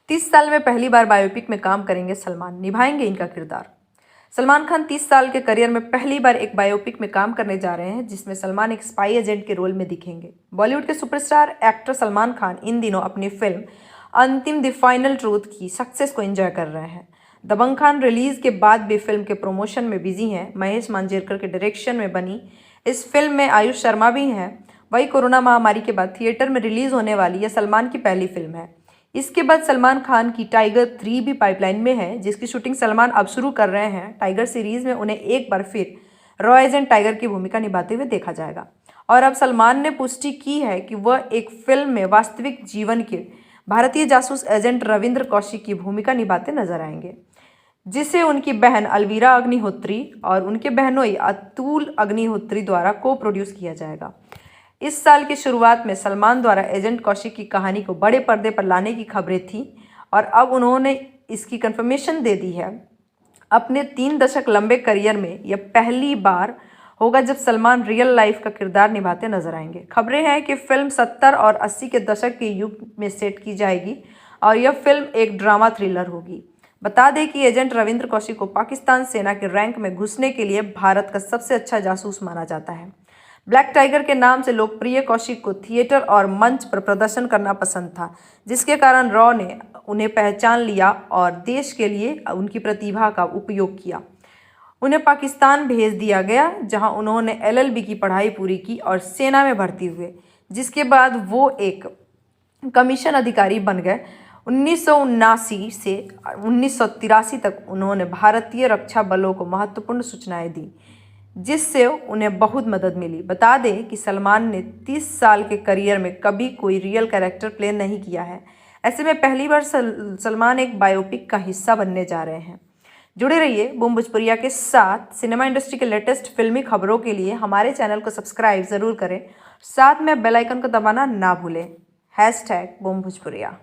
30 साल में पहली बार बायोपिक में काम करेंगे सलमान, निभाएंगे इनका किरदार। सलमान खान 30 साल के करियर में पहली बार एक बायोपिक में काम करने जा रहे हैं, जिसमें सलमान एक स्पाई एजेंट के रोल में दिखेंगे। बॉलीवुड के सुपरस्टार एक्टर सलमान खान इन दिनों अपनी फिल्म अंतिम द फाइनल ट्रूथ की सक्सेस को एंजॉय कर रहे हैं। दबंग खान रिलीज के बाद भी फिल्म के प्रमोशन में बिजी हैं। महेश मांजरेकर के डायरेक्शन में बनी इस फिल्म में आयुष शर्मा भी हैं। वही कोरोना महामारी के बाद थिएटर में रिलीज होने वाली यह सलमान की पहली फिल्म है। इसके बाद सलमान खान की टाइगर 3 भी पाइपलाइन में है, जिसकी शूटिंग सलमान अब शुरू कर रहे हैं। टाइगर सीरीज में उन्हें एक बार फिर रॉ एजेंट टाइगर की भूमिका निभाते हुए देखा जाएगा और अब सलमान ने पुष्टि की है कि वह एक फिल्म में वास्तविक जीवन के भारतीय जासूस एजेंट रविंद्र कौशिक की भूमिका निभाते नजर आएंगे, जिसे उनकी बहन अलवीरा अग्निहोत्री और उनके बहनोई अतुल अग्निहोत्री द्वारा को प्रोड्यूस किया जाएगा। इस साल की शुरुआत में सलमान द्वारा एजेंट कौशिक की कहानी को बड़े पर्दे पर लाने की खबरें थीं और अब उन्होंने इसकी कंफर्मेशन दे दी है। अपने 3 दशक लंबे करियर में यह पहली बार होगा जब सलमान रियल लाइफ का किरदार निभाते नजर आएंगे। खबरें हैं कि फिल्म 70 और 80 के दशक के युग में सेट की जाएगी और यह फिल्म एक ड्रामा थ्रिलर होगी। बता दें कि एजेंट रविंद्र कौशिक को पाकिस्तान सेना के रैंक में घुसने के लिए भारत का सबसे अच्छा जासूस माना जाता है। ब्लैक टाइगर के नाम से लोकप्रिय कौशिक को थिएटर और मंच पर प्रदर्शन करना पसंद था, जिसके कारण रॉ ने उन्हें पहचान लिया और देश के लिए उनकी प्रतिभा का उपयोग किया। उन्हें पाकिस्तान भेज दिया गया, जहां उन्होंने LLB की पढ़ाई पूरी की और सेना में भर्ती हुए, जिसके बाद वो एक कमीशन अधिकारी बन गए। 1979 से 1983 तक उन्होंने भारतीय रक्षा बलों को महत्वपूर्ण सूचनाएं दी, जिससे उन्हें बहुत मदद मिली। बता दें कि सलमान ने 30 साल के करियर में कभी कोई रियल कैरेक्टर प्ले नहीं किया है। ऐसे में पहली बार सलमान एक बायोपिक का हिस्सा बनने जा रहे हैं। जुड़े रहिए बूम भोजपुरिया के साथ। सिनेमा इंडस्ट्री के लेटेस्ट फिल्मी खबरों के लिए हमारे चैनल को सब्सक्राइब ज़रूर करें, साथ में बेल आइकन को दबाना ना भूलें। #बूम भोजपुरिया।